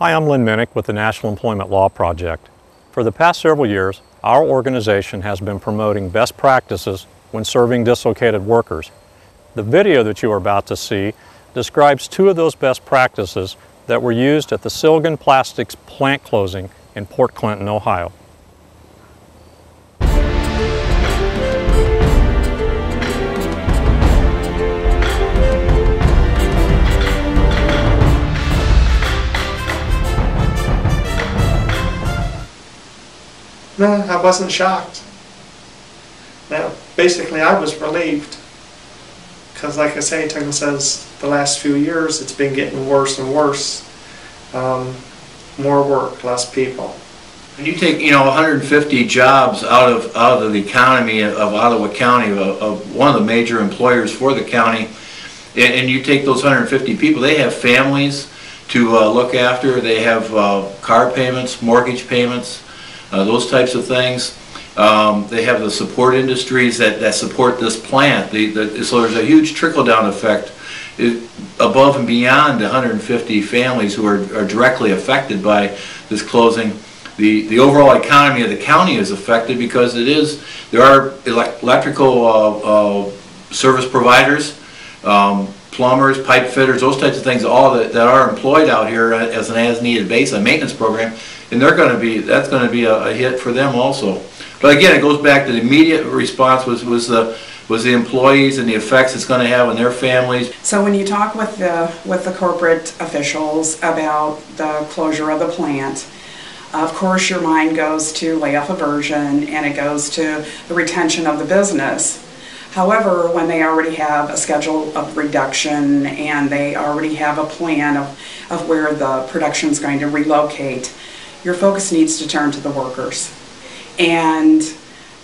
Hi, I'm LYNN MINICK with the National Employment Law Project. For the past several years, our organization has been promoting best practices when serving dislocated workers. The video that you are about to see describes two of those best practices that were used at the Silgan Plastics plant closing in Port Clinton, Ohio. No, I wasn't shocked. Now, basically, I was relieved. Because like I say, Tim says, the last few years, it's been getting worse and worse. More work, less people. When you take, 150 jobs out of the economy of Ottawa County, of one of the major employers for the county, and you take those 150 people, they have families to look after, they have car payments, mortgage payments, those types of things. They have the support industries that support this plant. So there's a huge trickle-down effect above and beyond the 150 families who are directly affected by this closing. The overall economy of the county is affected because there are electrical service providers, plumbers, pipe fitters, those types of things, all that are employed out here as an as-needed base, a maintenance program, and that's going to be a hit for them also. But again, it goes back to the immediate response was the employees and the effects it's going to have on their families. So when you talk with the corporate officials about the closure of the plant, of course your mind goes to layoff aversion and it goes to the retention of the business. However, when they already have a schedule of reduction and they already have a plan of where the production is going to relocate, your focus needs to turn to the workers. And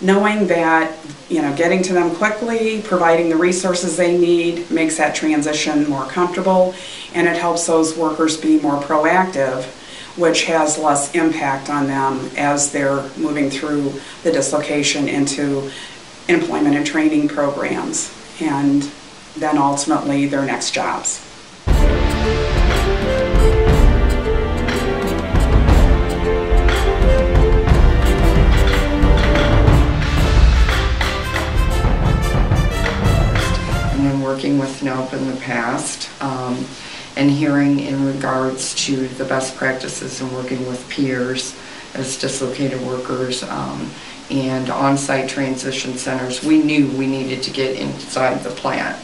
knowing that, getting to them quickly, providing the resources they need makes that transition more comfortable, and it helps those workers be more proactive, which has less impact on them as they're moving through the dislocation into employment and training programs, and then ultimately their next jobs. Working with NELP in the past and hearing in regards to the best practices and working with peers as dislocated workers and on-site transition centers, we knew we needed to get inside the plant.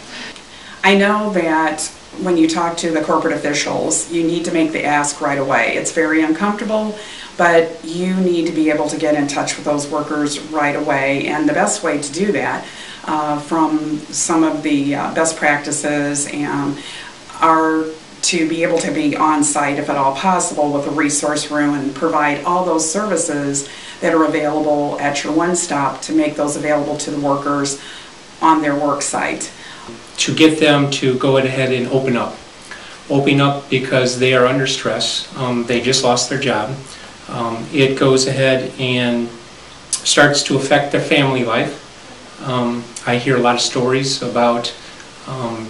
I know that when you talk to the corporate officials, you need to make the ask right away. It's very uncomfortable, but you need to be able to get in touch with those workers right away, and the best way to do that from some of the best practices are to be able to be on site if at all possible with a resource room and provide all those services that are available at your one-stop to make those available to the workers on their work site. To get them to go ahead and open up because they are under stress. They just lost their job. It goes ahead and starts to affect their family life. I hear a lot of stories about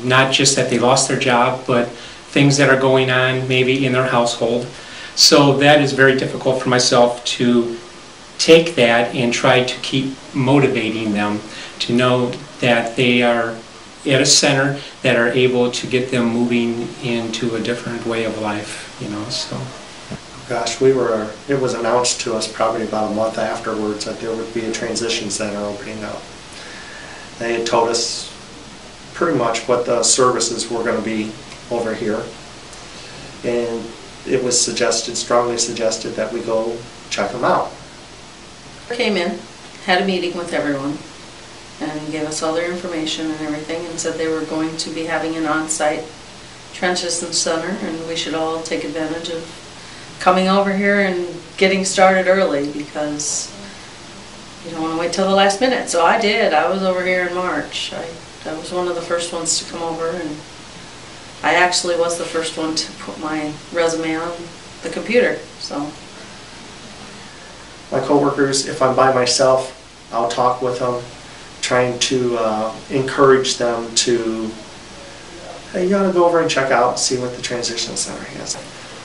not just that they lost their job, but things that are going on maybe in their household. So that is very difficult for myself to take that and try to keep motivating them to know that they are at a center that are able to get them moving into a different way of life, so. Gosh, it was announced to us probably about a month afterwards that there would be a transition center opening up. They had told us pretty much what the services were going to be over here, and it was strongly suggested that we go check them out. Came in, had a meeting with everyone, and gave us all their information and everything, and said they were going to be having an on-site transition center, and we should all take advantage of coming over here and getting started early, because you don't want to wait till the last minute. So I did. I was over here in March. I was one of the first ones to come over, and I actually was the first one to put my resume on the computer. So my coworkers, if I'm by myself, I'll talk with them, trying to encourage them to, hey, you gotta go over and check out and see what the transition center has.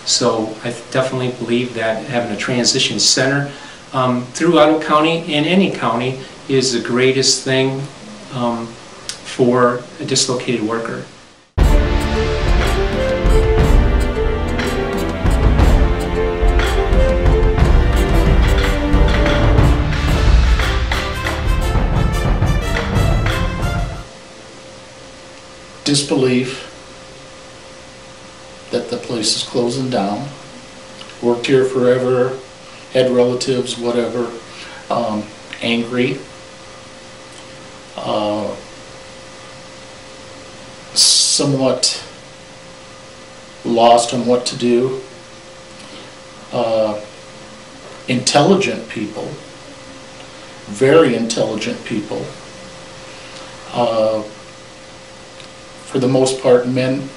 So I definitely believe that having a transition center through Ottawa County and any county is the greatest thing for a dislocated worker. Disbelief that the place is closing down. Worked here forever, had relatives, whatever. Angry. Somewhat lost on what to do. Intelligent people. Very intelligent people. For the most part, men,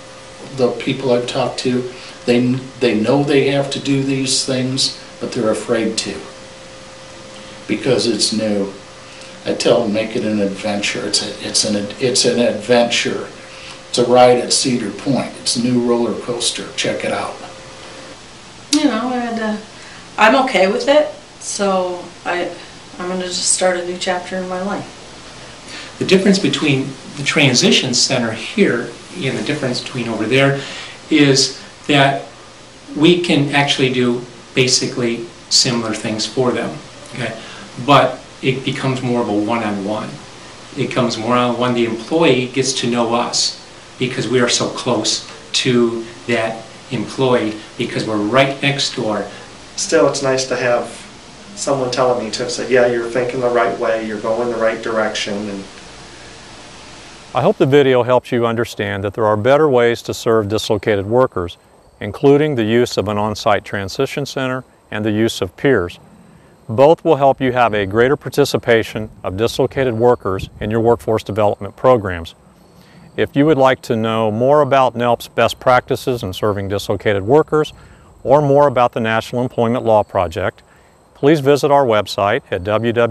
the people I've talked to, they know they have to do these things, but they're afraid to because it's new. I tell them, make it an adventure. It's an adventure. It's a ride at Cedar Point. It's a new roller coaster. Check it out. You know, and I'm okay with it, so I'm going to just start a new chapter in my life. The difference between the transition center here and the difference between over there is that we can actually do basically similar things for them, okay? But it becomes more of a one-on-one. It becomes more on-one. The employee gets to know us because we are so close to that employee because we're right next door. Still, it's nice to have someone telling me to say, yeah, you're thinking the right way, you're going the right direction. And I hope the video helps you understand that there are better ways to serve dislocated workers, including the use of an on-site transition center and the use of peers. Both will help you have a greater participation of dislocated workers in your workforce development programs. If you would like to know more about NELP's best practices in serving dislocated workers or more about the National Employment Law Project, please visit our website at www.nelp.org.